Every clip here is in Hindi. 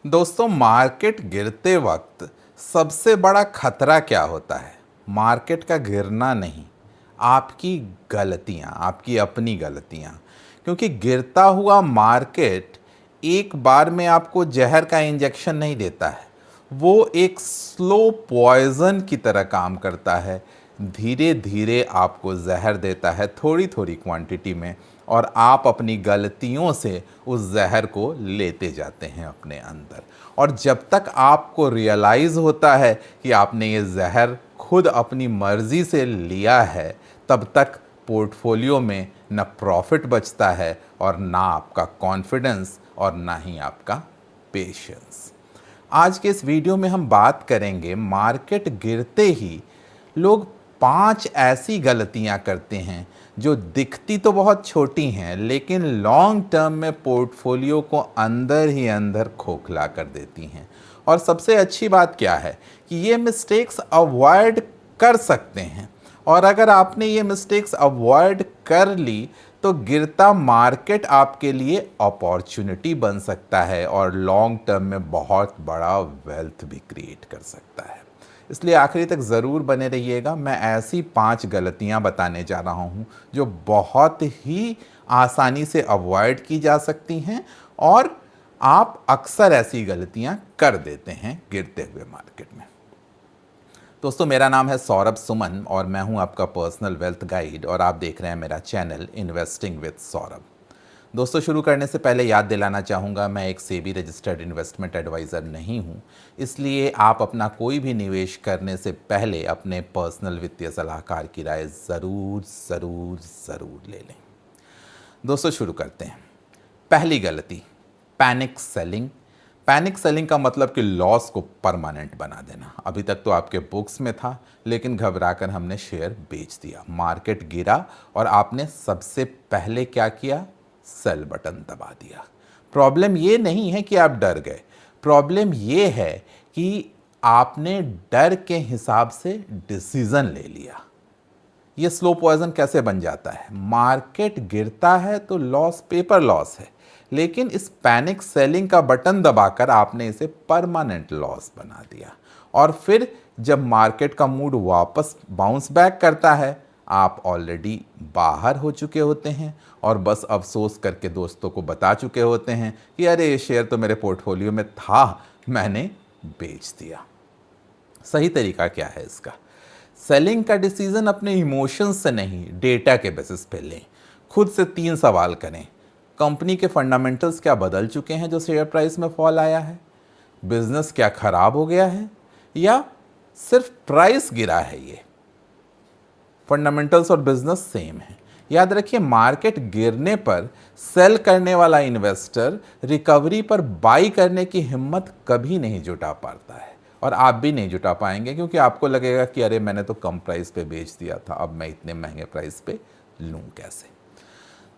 दोस्तों, मार्केट गिरते वक्त सबसे बड़ा खतरा क्या होता है? मार्केट का गिरना नहीं, आपकी गलतियां, आपकी अपनी गलतियां। क्योंकि गिरता हुआ मार्केट एक बार में आपको जहर का इंजेक्शन नहीं देता है। वो एक स्लो पॉइजन की तरह काम करता है। धीरे धीरे आपको जहर देता है, थोड़ी थोड़ी क्वांटिटी में, और आप अपनी गलतियों से उस जहर को लेते जाते हैं अपने अंदर। और जब तक आपको रियलाइज़ होता है कि आपने ये जहर खुद अपनी मर्ज़ी से लिया है, तब तक पोर्टफोलियो में न प्रॉफिट बचता है और ना आपका कॉन्फिडेंस और ना ही आपका पेशेंस। आज के इस वीडियो में हम बात करेंगे, मार्केट गिरते ही लोग 5 ऐसी गलतियां करते हैं जो दिखती तो बहुत छोटी हैं, लेकिन लॉन्ग टर्म में पोर्टफोलियो को अंदर ही अंदर खोखला कर देती हैं। और सबसे अच्छी बात क्या है कि ये मिस्टेक्स अवॉइड कर सकते हैं। और अगर आपने ये मिस्टेक्स अवॉइड कर ली तो गिरता मार्केट आपके लिए अपॉर्चुनिटी बन सकता है और लॉन्ग टर्म में बहुत बड़ा वेल्थ भी क्रिएट कर सकता है। इसलिए आखिरी तक ज़रूर बने रहिएगा। मैं ऐसी 5 गलतियां बताने जा रहा हूं जो बहुत ही आसानी से अवॉइड की जा सकती हैं, और आप अक्सर ऐसी गलतियां कर देते हैं गिरते हुए मार्केट में। दोस्तों, मेरा नाम है सौरभ सुमन और मैं हूं आपका पर्सनल वेल्थ गाइड, और आप देख रहे हैं मेरा चैनल इन्वेस्टिंग विद सौरभ। दोस्तों, शुरू करने से पहले याद दिलाना चाहूँगा, मैं एक सेबी रजिस्टर्ड इन्वेस्टमेंट एडवाइज़र नहीं हूँ। इसलिए आप अपना कोई भी निवेश करने से पहले अपने पर्सनल वित्तीय सलाहकार की राय ज़रूर ज़रूर ज़रूर ले लें। दोस्तों, शुरू करते हैं। पहली गलती, पैनिक सेलिंग। पैनिक सेलिंग का मतलब कि लॉस को परमानेंट बना देना। अभी तक तो आपके बुक्स में था, लेकिन घबराकर हमने शेयर बेच दिया। मार्केट गिरा और आपने सबसे पहले क्या किया? सेल बटन दबा दिया। प्रॉब्लम ये नहीं है कि आप डर गए, प्रॉब्लम ये है कि आपने डर के हिसाब से डिसीजन ले लिया। ये स्लो पॉइजन कैसे बन जाता है? मार्केट गिरता है तो लॉस पेपर लॉस है, लेकिन इस पैनिक सेलिंग का बटन दबाकर आपने इसे परमानेंट लॉस बना दिया। और फिर जब मार्केट का मूड वापस बाउंस बैक करता है, आप ऑलरेडी बाहर हो चुके होते हैं और बस अफसोस करके दोस्तों को बता चुके होते हैं कि अरे, ये शेयर तो मेरे पोर्टफोलियो में था, मैंने बेच दिया। सही तरीका क्या है इसका? सेलिंग का डिसीजन अपने इमोशंस से नहीं, डेटा के बेसिस पे लें। खुद से 3 सवाल करें। कंपनी के फंडामेंटल्स क्या बदल चुके हैं जो शेयर प्राइस में फॉल आया है? बिजनेस क्या खराब हो गया है, या सिर्फ प्राइस गिरा है? ये फंडामेंटल्स और बिजनेस सेम है। याद रखिए, मार्केट गिरने पर सेल करने वाला इन्वेस्टर रिकवरी पर बाई करने की हिम्मत कभी नहीं जुटा पाता है, और आप भी नहीं जुटा पाएंगे, क्योंकि आपको लगेगा कि अरे, मैंने तो कम प्राइस पे बेच दिया था, अब मैं इतने महंगे प्राइस पे लूं कैसे?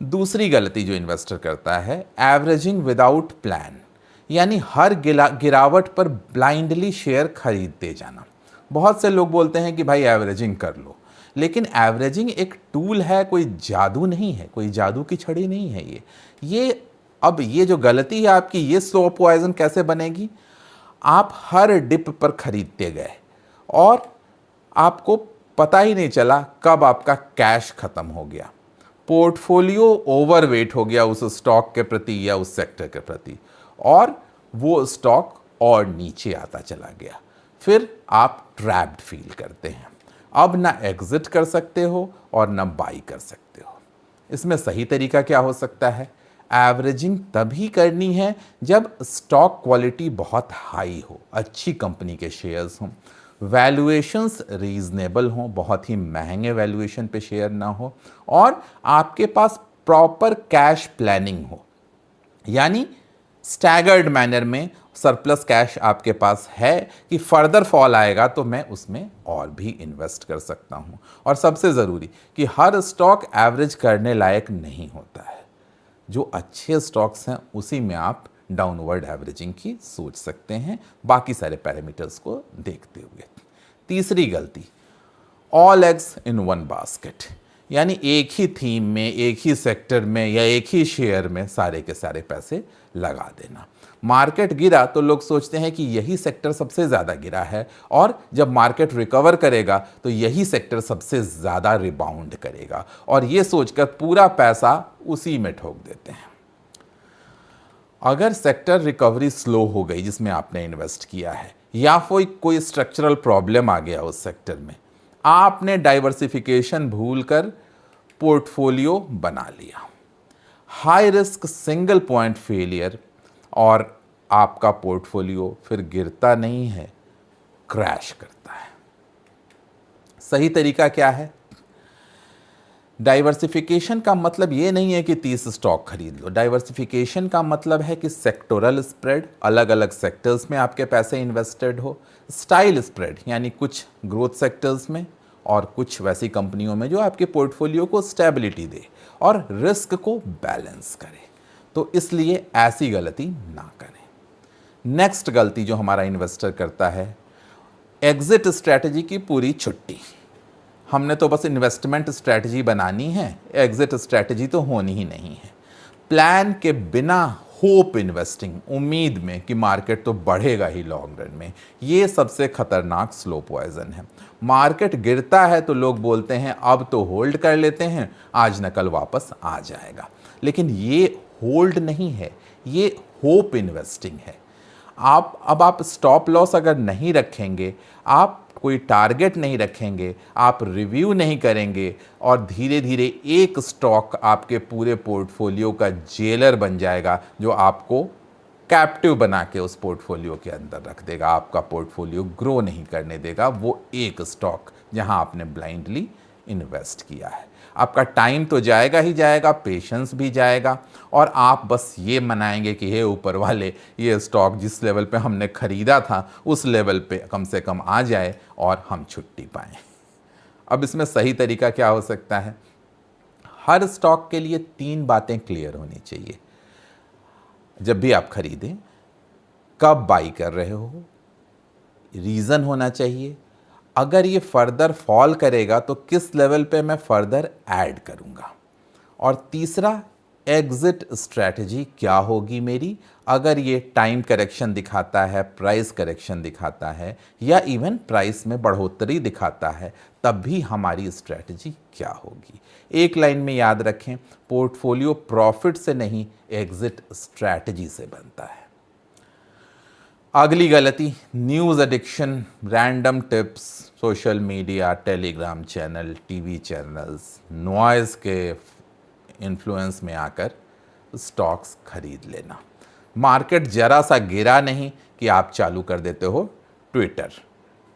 दूसरी गलती जो इन्वेस्टर करता है, एवरेजिंग विदाउट प्लान, यानी हर गिरावट पर ब्लाइंडली शेयर खरीदते जाना। बहुत से लोग बोलते हैं कि भाई एवरेजिंग कर लो, लेकिन एवरेजिंग एक टूल है, कोई जादू नहीं है, कोई जादू की छड़ी नहीं है ये जो गलती है आपकी, ये स्लो पॉइजन कैसे बनेगी? आप हर डिप पर खरीदते गए और आपको पता ही नहीं चला कब आपका कैश खत्म हो गया। पोर्टफोलियो ओवरवेट हो गया उस स्टॉक के प्रति या उस सेक्टर के प्रति, और वो स्टॉक और नीचे आता चला गया। फिर आप ट्रैप्ड फील करते हैं। अब ना एग्जिट कर सकते हो और ना बाई कर सकते हो। इसमें सही तरीका क्या हो सकता है? एवरेजिंग तभी करनी है जब स्टॉक क्वालिटी बहुत हाई हो, अच्छी कंपनी के शेयर्स हों, वैल्यूएशंस रीजनेबल हों, बहुत ही महंगे वैल्यूएशन पे शेयर ना हो, और आपके पास प्रॉपर कैश प्लानिंग हो। यानी स्टैगर्ड मैनर में सरप्लस कैश आपके पास है कि फर्दर फॉल आएगा तो मैं उसमें और भी इन्वेस्ट कर सकता हूं। और सबसे ज़रूरी कि हर स्टॉक एवरेज करने लायक नहीं होता है। जो अच्छे स्टॉक्स हैं उसी में आप डाउनवर्ड एवरेजिंग की सोच सकते हैं, बाकी सारे पैरामीटर्स को देखते हुए। तीसरी गलती, all eggs in one basket, यानी एक ही थीम में, एक ही सेक्टर में या एक ही शेयर में सारे के सारे पैसे लगा देना। मार्केट गिरा तो लोग सोचते हैं कि यही सेक्टर सबसे ज़्यादा गिरा है, और जब मार्केट रिकवर करेगा तो यही सेक्टर सबसे ज़्यादा रिबाउंड करेगा, और ये सोचकर पूरा पैसा उसी में ठोक देते हैं। अगर सेक्टर रिकवरी स्लो हो गई जिसमें आपने इन्वेस्ट किया है, या कोई स्ट्रक्चरल प्रॉब्लम आ गया उस सेक्टर में, आपने डाइवर्सिफिकेशन भूलकर पोर्टफोलियो बना लिया, high risk single point failure, और आपका पोर्टफोलियो फिर गिरता नहीं है, क्रैश करता है। सही तरीका क्या है? डाइवर्सिफिकेशन का मतलब ये नहीं है कि 30 स्टॉक खरीद लो। डाइवर्सिफिकेशन का मतलब है कि सेक्टोरल स्प्रेड, अलग अलग सेक्टर्स में आपके पैसे इन्वेस्टेड हो, स्टाइल स्प्रेड यानी कुछ ग्रोथ सेक्टर्स में और कुछ वैसी कंपनियों में जो आपके पोर्टफोलियो को स्टेबिलिटी दे और रिस्क को बैलेंस करे। तो इसलिए ऐसी गलती ना करें। नेक्स्ट गलती जो हमारा इन्वेस्टर करता है, एग्जिट स्ट्रैटेजी की पूरी छुट्टी। हमने तो बस इन्वेस्टमेंट स्ट्रैटेजी बनानी है, एग्जिट स्ट्रैटेजी तो होनी ही नहीं है। प्लान के बिना होप इन्वेस्टिंग, उम्मीद में कि मार्केट तो बढ़ेगा ही लॉन्ग रन में, ये सबसे खतरनाक स्लो पॉइजन है। मार्केट गिरता है तो लोग बोलते हैं अब तो होल्ड कर लेते हैं, आज न कल वापस आ जाएगा, लेकिन ये होल्ड नहीं है, ये होप इन्वेस्टिंग है। आप स्टॉप लॉस अगर नहीं रखेंगे, आप कोई टारगेट नहीं रखेंगे, आप रिव्यू नहीं करेंगे, और धीरे धीरे एक स्टॉक आपके पूरे पोर्टफोलियो का जेलर बन जाएगा, जो आपको कैप्टिव बना के उस पोर्टफोलियो के अंदर रख देगा, आपका पोर्टफोलियो ग्रो नहीं करने देगा। वो एक स्टॉक जहां आपने ब्लाइंडली इन्वेस्ट किया है, आपका टाइम तो जाएगा ही जाएगा, पेशेंस भी जाएगा, और आप बस ये मनाएंगे कि हे ऊपर वाले, ये स्टॉक जिस लेवल पे हमने ख़रीदा था उस लेवल पे कम से कम आ जाए और हम छुट्टी पाएँ। अब इसमें सही तरीका क्या हो सकता है? हर स्टॉक के लिए 3 बातें क्लियर होनी चाहिए जब भी आप खरीदें। कब बाई कर रहे हो, रीज़न होना चाहिए, अगर ये फर्दर फॉल करेगा तो किस लेवल पे मैं फर्दर ऐड करूँगा, और तीसरा एग्जिट स्ट्रैटेजी क्या होगी मेरी अगर ये टाइम करेक्शन दिखाता है, प्राइस करेक्शन दिखाता है, या इवन प्राइस में बढ़ोतरी दिखाता है, तब भी हमारी स्ट्रैटेजी क्या होगी। एक लाइन में याद रखें, पोर्टफोलियो प्रॉफिट से नहीं, एग्जिट स्ट्रैटेजी से बनता है। अगली गलती, news addiction, random tips, social media, Telegram channel, TV channels, noise के इन्फ्लुएंस में आकर स्टॉक्स खरीद लेना। मार्केट जरा सा गिरा नहीं कि आप चालू कर देते हो ट्विटर,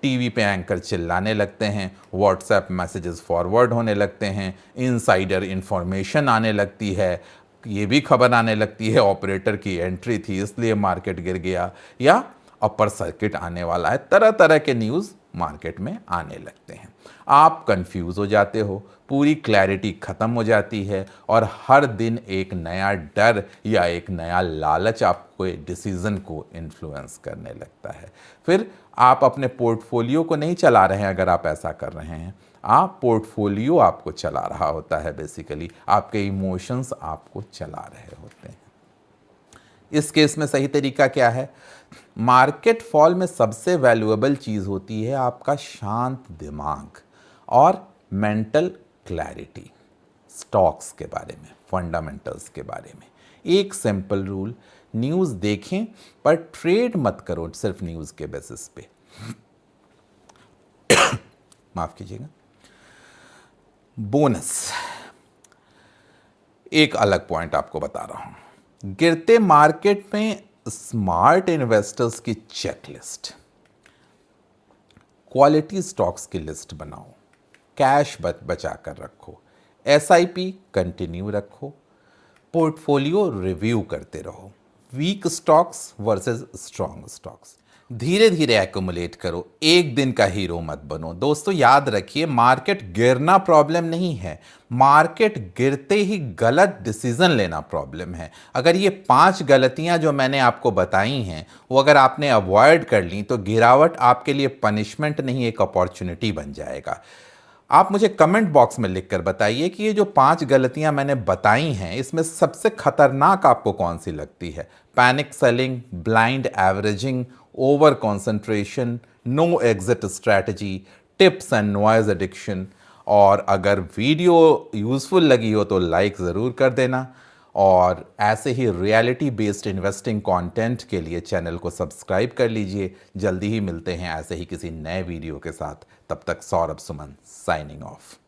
टीवी पे एंकर चिल्लाने लगते हैं, व्हाट्सएप मैसेजेस फॉरवर्ड होने लगते हैं, इनसाइडर इंफॉर्मेशन आने लगती है, ये भी खबर आने लगती है ऑपरेटर की एंट्री थी इसलिए मार्केट गिर गया, या अपर सर्किट आने वाला है, तरह तरह के न्यूज़ मार्केट में आने लगते हैं। आप कंफ्यूज हो जाते हो, पूरी क्लैरिटी ख़त्म हो जाती है, और हर दिन एक नया डर या एक नया लालच आपको डिसीज़न को इन्फ्लुएंस करने लगता है। फिर आप अपने पोर्टफोलियो को नहीं चला रहे हैं अगर आप ऐसा कर रहे हैं, आप पोर्टफोलियो आपको चला रहा होता है, बेसिकली आपके इमोशंस आपको चला रहे होते हैं। इस केस में सही तरीका क्या है? मार्केट फॉल में सबसे वैल्यूएबल चीज़ होती है आपका शांत दिमाग और मेंटल क्लैरिटी, स्टॉक्स के बारे में, फंडामेंटल्स के बारे में। एक सिंपल रूल, न्यूज़ देखें पर ट्रेड मत करो सिर्फ न्यूज़ के बेसिस पे। माफ़ कीजिएगा। बोनस, एक अलग पॉइंट आपको बता रहा हूं। गिरते मार्केट में स्मार्ट इन्वेस्टर्स की चेकलिस्ट, क्वालिटी स्टॉक्स की लिस्ट बनाओ, कैश बचा कर रखो, एसआईपी कंटिन्यू रखो, पोर्टफोलियो रिव्यू करते रहो, week stocks versus strong stocks, धीरे धीरे एक्युमुलेट करो, एक दिन का हीरो मत बनो। दोस्तों याद रखिए, मार्केट गिरना प्रॉब्लम नहीं है, मार्केट गिरते ही गलत डिसीजन लेना प्रॉब्लम है। अगर ये 5 गलतियां जो मैंने आपको बताई हैं वो अगर आपने अवॉइड कर ली तो गिरावट आपके लिए पनिशमेंट नहीं, एक अपॉर्चुनिटी बन जाएगा। आप मुझे कमेंट बॉक्स में लिखकर बताइए कि ये जो 5 गलतियां मैंने बताई हैं इसमें सबसे खतरनाक आपको कौन सी लगती है। Panic selling, blind averaging, over concentration, no exit strategy, tips and noise addiction. और अगर वीडियो यूज़फुल लगी हो तो लाइक ज़रूर कर देना, और ऐसे ही रियलिटी बेस्ड इन्वेस्टिंग कंटेंट के लिए चैनल को सब्सक्राइब कर लीजिए। जल्दी ही मिलते हैं ऐसे ही किसी नए वीडियो के साथ। तब तक सौरभ सुमन साइनिंग ऑफ।